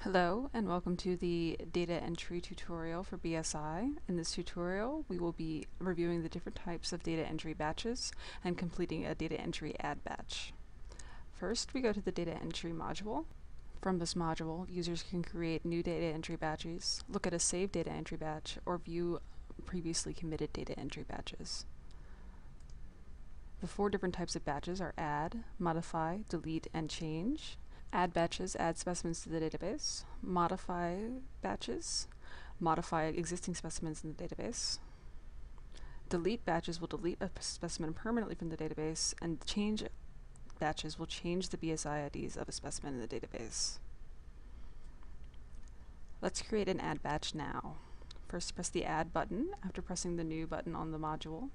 Hello and welcome to the data entry tutorial for BSI. In this tutorial, we will be reviewing the different types of data entry batches and completing a data entry add batch. First, we go to the data entry module. From this module, users can create new data entry batches, look at a saved data entry batch, or view previously committed data entry batches. The four different types of batches are add, modify, delete, and change. Add batches add specimens to the database. Modify batches modify existing specimens in the database. Delete batches will delete a specimen permanently from the database, and change batches will change the BSI IDs of a specimen in the database. Let's create an add batch now. First, press the add button after pressing the new button on the module.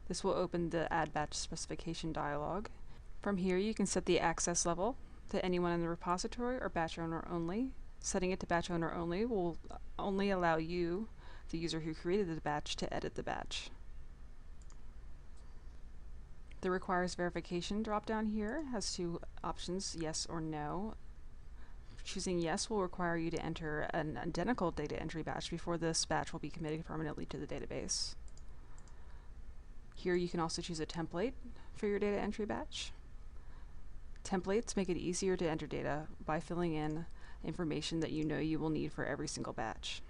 This will open the add batch specification dialog. From here, you can set the access level to anyone in the repository or batch owner only. Setting it to batch owner only will only allow you, the user who created the batch, to edit the batch. The requires verification drop-down here has two options, yes or no. Choosing yes will require you to enter an identical data entry batch before this batch will be committed permanently to the database. Here you can also choose a template for your data entry batch. Templates make it easier to enter data by filling in information that you know you will need for every single batch.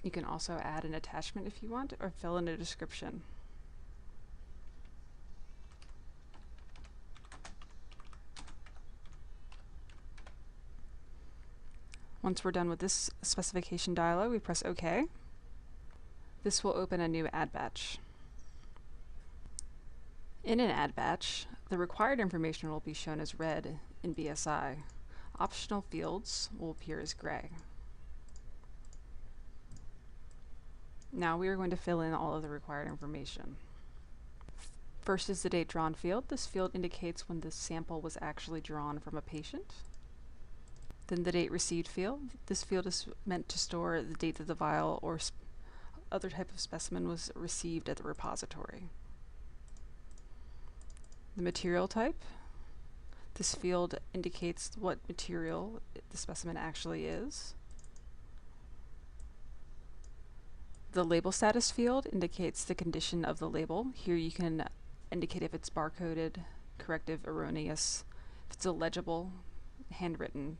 You can also add an attachment if you want, or fill in a description. Once we're done with this specification dialog, we press OK. This will open a new add batch. In an add batch, the required information will be shown as red in BSI. Optional fields will appear as gray. Now we are going to fill in all of the required information. First is the date drawn field. This field indicates when the sample was actually drawn from a patient. Then the date received field. This field is meant to store the date that the vial or other type of specimen was received at the repository. The material type. This field indicates what material the specimen actually is. The label status field indicates the condition of the label. Here you can indicate if it's barcoded, corrective, erroneous, if it's illegible, handwritten.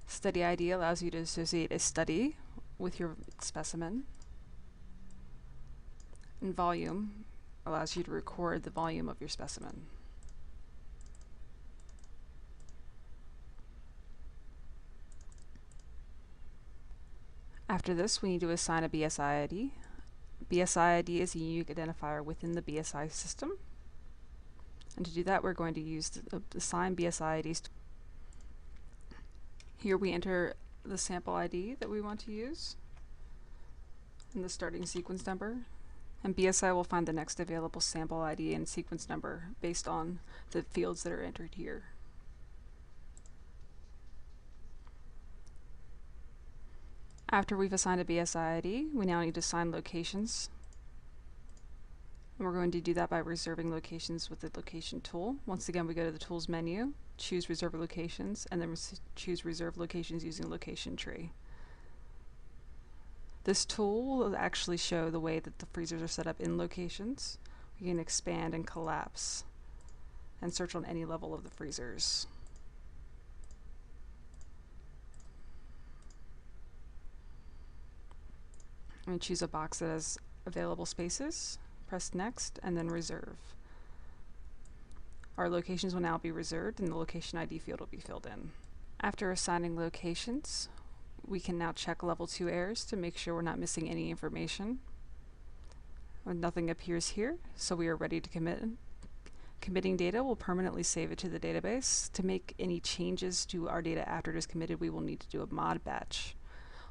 Study ID allows you to associate a study with your specimen. And volume allows you to record the volume of your specimen. After this, we need to assign a BSI ID. BSI ID is a unique identifier within the BSI system. And to do that, we're going to use the assign BSI IDs. Here we enter the sample ID that we want to use and the starting sequence number. And BSI will find the next available sample ID and sequence number based on the fields that are entered here. After we've assigned a BSI ID, we now need to assign locations. And we're going to do that by reserving locations with the location tool. Once again, we go to the tools menu, choose reserve locations, and then choose reserve locations using location tree. This tool will actually show the way that the freezers are set up in locations. We can expand and collapse and search on any level of the freezers. I'm going to choose a box that has available spaces, press next, and then reserve. Our locations will now be reserved and the location ID field will be filled in. After assigning locations, we can now check level 2 errors to make sure we're not missing any information. When nothing appears here, so we are ready to commit. Committing data will permanently save it to the database. To make any changes to our data after it is committed, we will need to do a mod batch.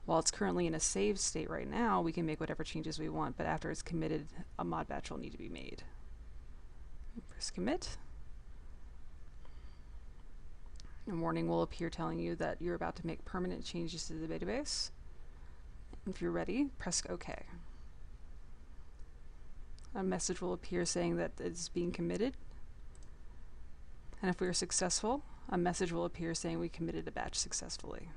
While it's currently in a saved state right now, we can make whatever changes we want, but after it's committed, a mod batch will need to be made. Press commit. A warning will appear telling you that you're about to make permanent changes to the database. If you're ready, press OK. A message will appear saying that it's being committed. And if we are successful, a message will appear saying we committed a batch successfully.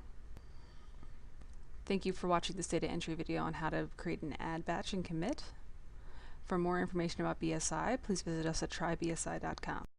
Thank you for watching this data entry video on how to create an add batch and commit. For more information about BSI, please visit us at trybsi.com.